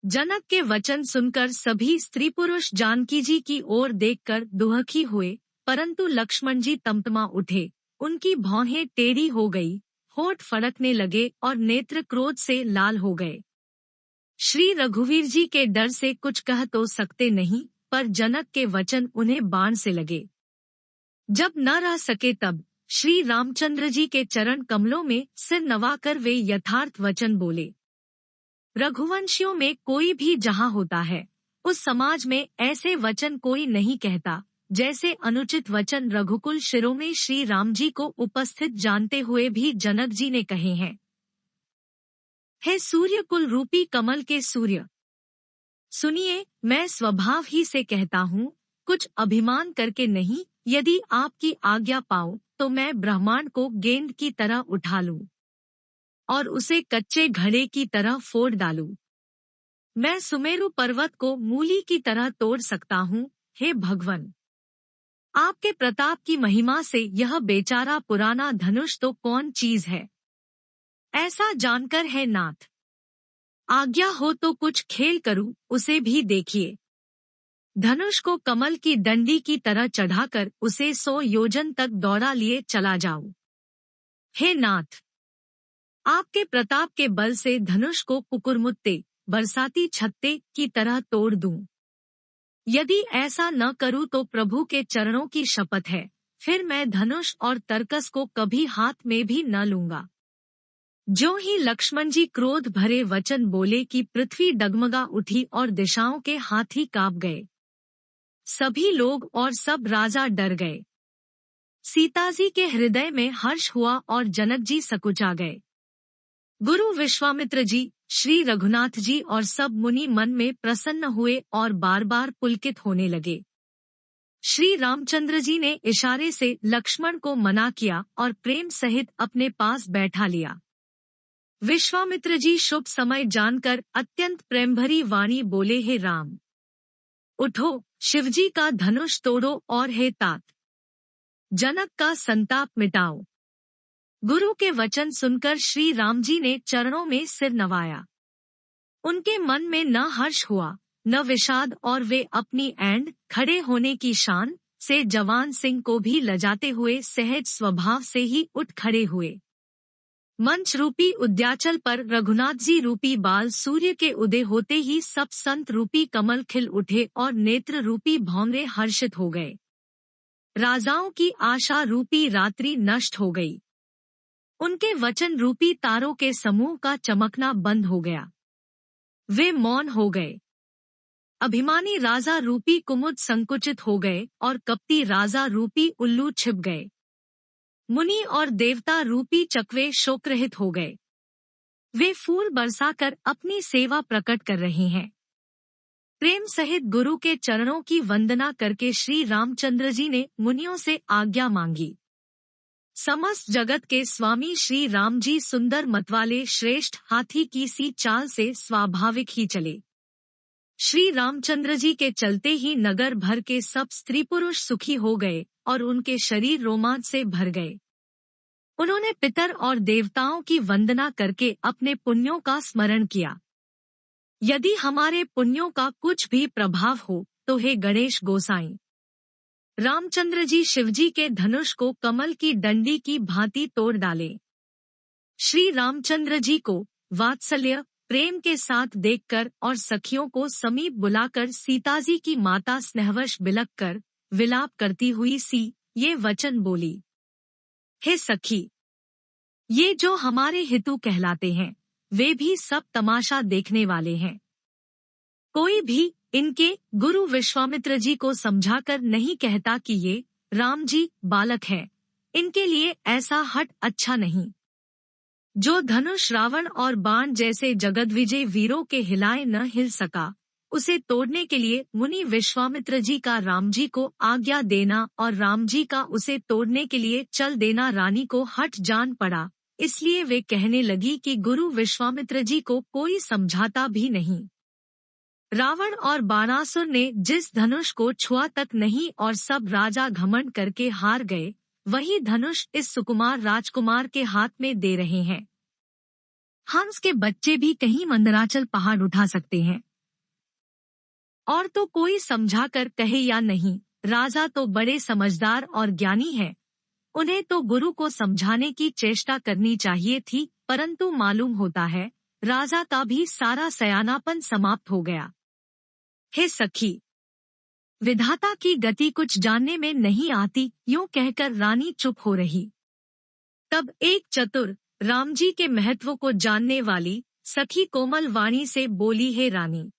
जनक के वचन सुनकर सभी स्त्री पुरुष जानकी जी की ओर देखकर दुखी हुए, परंतु लक्ष्मण जी तमतमा उठे। उनकी भौहें टेढ़ी हो गई, होठ फड़कने लगे और नेत्र क्रोध से लाल हो गए। श्री रघुवीर जी के डर से कुछ कह तो सकते नहीं, पर जनक के वचन उन्हें बाण से लगे। जब न रह सके तब श्री रामचंद्र जी के चरण कमलों में सिर नवाकर वे यथार्थ वचन बोले। रघुवंशियों में कोई भी जहाँ होता है, उस समाज में ऐसे वचन कोई नहीं कहता, जैसे अनुचित वचन रघुकुल शिरोमणि श्री राम जी को उपस्थित जानते हुए भी जनक जी ने कहे हैं। हे सूर्य कुल रूपी कमल के सूर्य, सुनिए, मैं स्वभाव ही से कहता हूँ, कुछ अभिमान करके नहीं। यदि आपकी आज्ञा पाऊं तो मैं ब्रह्मांड को गेंद की तरह उठा लूं और उसे कच्चे घड़े की तरह फोड़ डालूं। मैं सुमेरु पर्वत को मूली की तरह तोड़ सकता हूँ। हे भगवान, आपके प्रताप की महिमा से यह बेचारा पुराना धनुष तो कौन चीज है, ऐसा जानकर है नाथ। आज्ञा हो तो कुछ खेल करूं, उसे भी देखिए। धनुष को कमल की डंडी की तरह चढ़ाकर उसे 100 योजन तक दौड़ा लिए चला जाऊं। हे नाथ, आपके प्रताप के बल से धनुष को कुकुरमुत्ते, बरसाती छत्ते की तरह तोड़ दूं। यदि ऐसा न करूं तो प्रभु के चरणों की शपथ है, फिर मैं धनुष और तरकस को कभी हाथ में भी न लूंगा। जो ही लक्ष्मण जी क्रोध भरे वचन बोले कि पृथ्वी डगमगा उठी और दिशाओं के हाथी कांप गए। सभी लोग और सब राजा डर गए। सीता जी के हृदय में हर्ष हुआ और जनक जी सकुचा गए। गुरु विश्वामित्र जी, श्री रघुनाथ जी और सब मुनि मन में प्रसन्न हुए और बार बार पुलकित होने लगे। श्री रामचंद्र जी ने इशारे से लक्ष्मण को मना किया और प्रेम सहित अपने पास बैठा लिया। विश्वामित्र जी शुभ समय जानकर अत्यंत प्रेमभरी वाणी बोले, हे राम, उठो, शिवजी का धनुष तोड़ो और हे तात, जनक का संताप मिटाओ। गुरु के वचन सुनकर श्री राम जी ने चरणों में सिर नवाया। उनके मन में न हर्ष हुआ न विषाद और वे अपनी ऐंड खड़े होने की शान से जवान सिंह को भी लजाते हुए सहज स्वभाव से ही उठ खड़े हुए। मंच रूपी उद्याचल पर रघुनाथ जी रूपी बाल सूर्य के उदय होते ही सब संत रूपी कमल खिल उठे और नेत्र रूपी भौंरे हर्षित हो गए। राजाओं की आशा रूपी रात्रि नष्ट हो गई। उनके वचन रूपी तारों के समूह का चमकना बंद हो गया। वे मौन हो गए। अभिमानी राजा रूपी कुमुद संकुचित हो गए और कपटी राजा रूपी उल्लू छिप गए। मुनि और देवता रूपी चकवे शोकरहित हो गए। वे फूल बरसाकर अपनी सेवा प्रकट कर रहे हैं। प्रेम सहित गुरु के चरणों की वंदना करके श्री रामचंद्र जी ने मुनियों से आज्ञा मांगी। समस्त जगत के स्वामी श्री राम जी सुंदर मतवाले श्रेष्ठ हाथी की सी चाल से स्वाभाविक ही चले। श्री रामचंद्र जी के चलते ही नगर भर के सब स्त्री पुरुष सुखी हो गए और उनके शरीर रोमांच से भर गए। उन्होंने पितर और देवताओं की वंदना करके अपने पुण्यों का स्मरण किया। यदि हमारे पुण्यों का कुछ भी प्रभाव हो तो हे गणेश गोसाई, रामचंद्र जी शिवजी के धनुष को कमल की डंडी की भांति तोड़ डाले। श्री रामचंद्र जी को वात्सल्य प्रेम के साथ देखकर और सखियों को समीप बुलाकर सीता जी की माता स्नेहवश बिलक कर विलाप करती हुई सी ये वचन बोली, हे सखी, ये जो हमारे हितु कहलाते हैं वे भी सब तमाशा देखने वाले हैं। कोई भी इनके गुरु विश्वामित्र जी को समझाकर नहीं कहता कि ये राम जी बालक हैं। इनके लिए ऐसा हट अच्छा नहीं। जो धनुष रावण और बाण जैसे जगदविजय वीरों के हिलाए न हिल सका, उसे तोड़ने के लिए मुनि विश्वामित्र जी का राम जी को आज्ञा देना और राम जी का उसे तोड़ने के लिए चल देना रानी को हट जान पड़ा। इसलिए वे कहने लगी कि गुरु विश्वामित्र जी को कोई समझाता भी नहीं। रावण और बाणासुर ने जिस धनुष को छुआ तक नहीं और सब राजा घमंड करके हार गए, वही धनुष इस सुकुमार राजकुमार के हाथ में दे रहे हैं। हंस के बच्चे भी कहीं मंदराचल पहाड़ उठा सकते हैं, और तो कोई समझा कर कहे या नहीं, राजा तो बड़े समझदार और ज्ञानी है, उन्हें तो गुरु को समझाने की चेष्टा करनी चाहिए थी, परंतु मालूम होता है राजा का भी सारा सयानापन समाप्त हो गया। हे सखी, विधाता की गति कुछ जानने में नहीं आती, यूं कहकर रानी चुप हो रही। तब एक चतुर, राम जी के महत्व को जानने वाली सखी कोमल वाणी से बोली, हे रानी,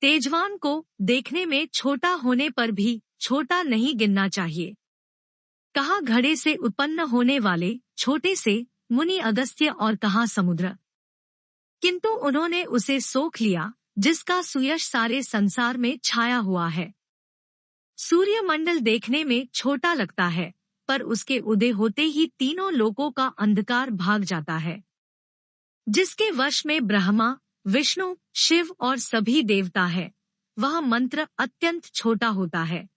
तेजवान को देखने में छोटा होने पर भी छोटा नहीं गिनना चाहिए। कहा घड़े से उत्पन्न होने वाले छोटे से मुनि अगस्त्य और कहा समुद्र, किंतु उन्होंने उसे सोख लिया जिसका सुयश सारे संसार में छाया हुआ है। सूर्यमंडल देखने में छोटा लगता है, पर उसके उदय होते ही तीनों लोकों का अंधकार भाग जाता है। जिसके वश में ब्रह्मा, विष्णु, शिव और सभी देवता है, वह मंत्र अत्यंत छोटा होता है।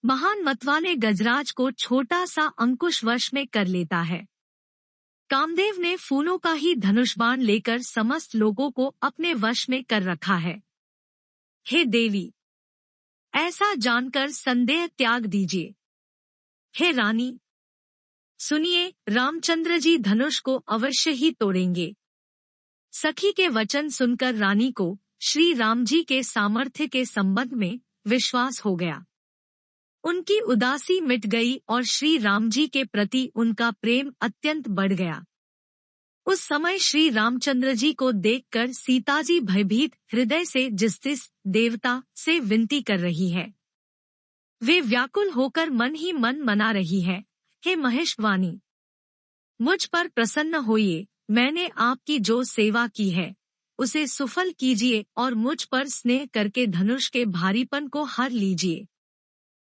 महान मतवाले गजराज को छोटा सा अंकुश वश में कर लेता है। कामदेव ने फूलों का ही धनुष बाण लेकर समस्त लोगों को अपने वश में कर रखा है। हे देवी, ऐसा जानकर संदेह त्याग दीजिए। हे रानी, सुनिए, रामचंद्र जी धनुष को अवश्य ही तोड़ेंगे। सखी के वचन सुनकर रानी को श्री राम जी के सामर्थ्य के संबंध में विश्वास हो गया। उनकी उदासी मिट गई और श्री राम जी के प्रति उनका प्रेम अत्यंत बढ़ गया। उस समय श्री रामचंद्र जी को देखकर सीता जी भयभीत हृदय से जिस देवता से विनती कर रही है, वे व्याकुल होकर मन ही मन मना रही है, हे महेशवानी, मुझ पर प्रसन्न होइए, मैंने आपकी जो सेवा की है उसे सुफल कीजिए और मुझ पर स्नेह करके धनुष के भारीपन को हर लीजिए।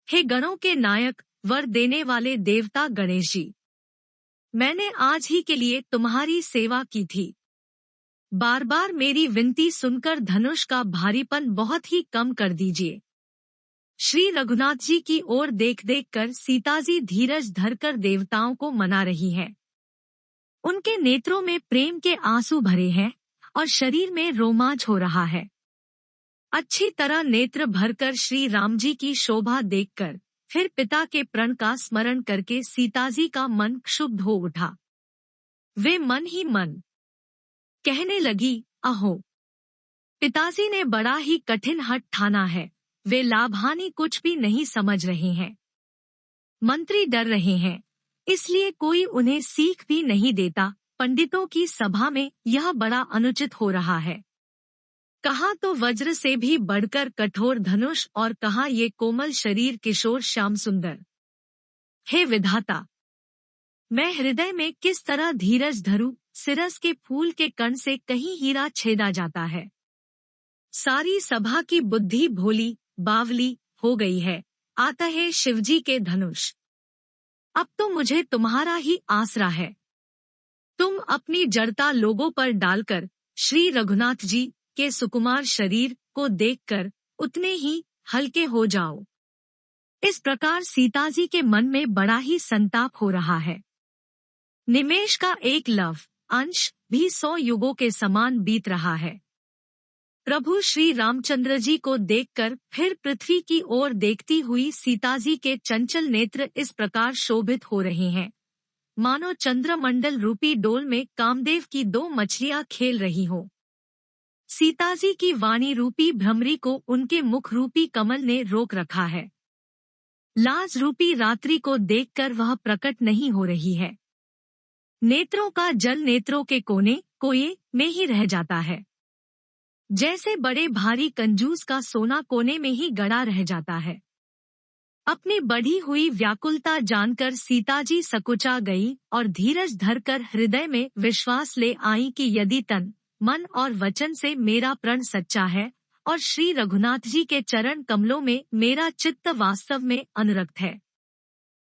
हे गणों के नायक, वर देने वाले देवता गणेश जी, मैंने आज ही के लिए तुम्हारी सेवा की थी। बार बार मेरी विनती सुनकर धनुष का भारीपन बहुत ही कम कर दीजिए। श्री रघुनाथ जी की ओर देख देख कर सीता जी धीरज धरकर देवताओं को मना रही है। उनके नेत्रों में प्रेम के आंसू भरे हैं और शरीर में रोमांच हो रहा है। अच्छी तरह नेत्र भरकर श्री राम जी की शोभा देखकर फिर पिता के प्रण का स्मरण करके सीताजी का मन क्षुब्ध हो उठा। वे मन ही मन कहने लगी, अहो, पिताजी ने बड़ा ही कठिन हठ ठाना है, वे लाभहानि कुछ भी नहीं समझ रहे हैं। मंत्री डर रहे हैं, इसलिए कोई उन्हें सीख भी नहीं देता। पंडितों की सभा में यह बड़ा अनुचित हो रहा है। कहा तो वज्र से भी बढ़कर कठोर धनुष और कहा ये कोमल शरीर किशोर श्याम सुंदर। हे विधाता, मैं हृदय में किस तरह धीरज धरूं, सिरस के फूल के कण से कहीं हीरा छेदा जाता है। सारी सभा की बुद्धि भोली बावली हो गई है, आता है शिवजी के धनुष। अब तो मुझे तुम्हारा ही आसरा है। तुम अपनी जड़ता लोगों पर डालकर श्री रघुनाथ जी के सुकुमार शरीर को देखकर उतने ही हल्के हो जाओ। इस प्रकार सीता जी के मन में बड़ा ही संताप हो रहा है। निमेष का एक लव अंश भी 100 युगों के समान बीत रहा है। प्रभु श्री रामचंद्र जी को देखकर फिर पृथ्वी की ओर देखती हुई सीता जी के चंचल नेत्र इस प्रकार शोभित हो रहे हैं, मानो चंद्रमंडल रूपी डोल में कामदेव की 2 मछलियां खेल रही हो। सीताजी की वाणी रूपी भ्रमरी को उनके मुख रूपी कमल ने रोक रखा है। लाज रूपी रात्रि को देखकर वह प्रकट नहीं हो रही है। नेत्रों का जल नेत्रों के कोने कोये में ही रह जाता है। जैसे बड़े भारी कंजूस का सोना कोने में ही गड़ा रह जाता है। अपनी बढ़ी हुई व्याकुलता जानकर सीताजी सकुचा गई और धीरज धरकर हृदय में विश्वास ले आई कि यदि तन मन और वचन से मेरा प्रण सच्चा है और श्री रघुनाथ जी के चरण कमलों में मेरा चित्त वास्तव में अनुरक्त है,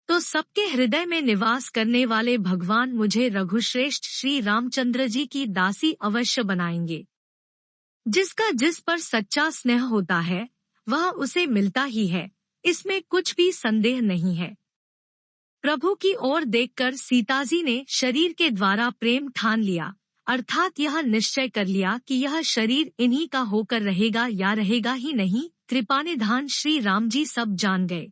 तो सबके हृदय में निवास करने वाले भगवान मुझे रघुश्रेष्ठ श्री रामचंद्र जी की दासी अवश्य बनाएंगे। जिसका जिस पर सच्चा स्नेह होता है वह उसे मिलता ही है, इसमें कुछ भी संदेह नहीं है। प्रभु की ओर देखकर सीताजी ने शरीर के द्वारा प्रेम ठान लिया अर्थात यह निश्चय कर लिया कि यह शरीर इन्हीं का होकर रहेगा या रहेगा ही नहीं। कृपानिधान श्री राम जी सब जान गए।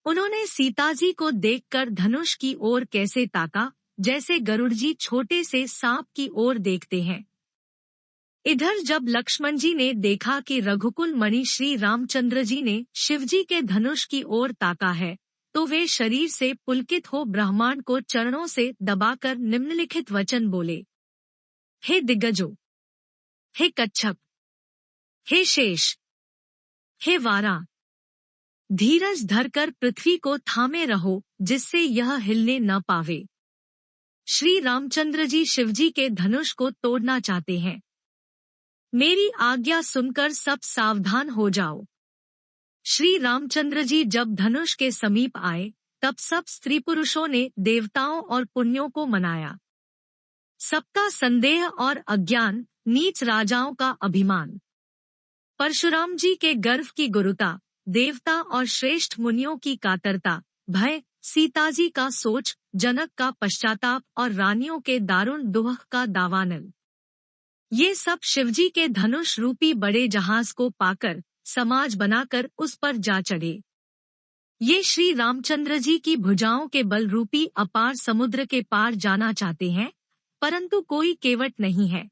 उन्होंने सीता जी को देखकर धनुष की ओर कैसे ताका, जैसे गरुड़ जी छोटे से सांप की ओर देखते हैं। इधर जब लक्ष्मण जी ने देखा कि रघुकुल मणि श्री रामचंद्र जी ने शिवजी के धनुष की ओर ताका है, तो वे शरीर से पुलकित हो ब्रह्मांड को चरणों से दबाकर निम्नलिखित वचन बोले। हे दिग्गजों, हे कच्छप, हे शेष, हे वारा, धीरज धरकर पृथ्वी को थामे रहो, जिससे यह हिलने न पावे। श्री रामचंद्र जी शिवजी के धनुष को तोड़ना चाहते हैं। मेरी आज्ञा सुनकर सब सावधान हो जाओ। श्री रामचंद्र जी जब धनुष के समीप आए, तब सब स्त्री पुरुषों ने देवताओं और पुण्यों को मनाया। सबका संदेह और अज्ञान, नीच राजाओं का अभिमान, परशुराम जी के गर्व की गुरुता, देवता और श्रेष्ठ मुनियों की कातरता, भय, सीताजी का सोच, जनक का पश्चाताप और रानियों के दारुण दुख का दावानल, ये सब शिवजी के धनुष रूपी बड़े जहाज को पाकर समाज बनाकर उस पर जा चढ़े। ये श्री रामचंद्र जी की भुजाओं के बल रूपी अपार समुद्र के पार जाना चाहते हैं, परंतु कोई केवट नहीं है।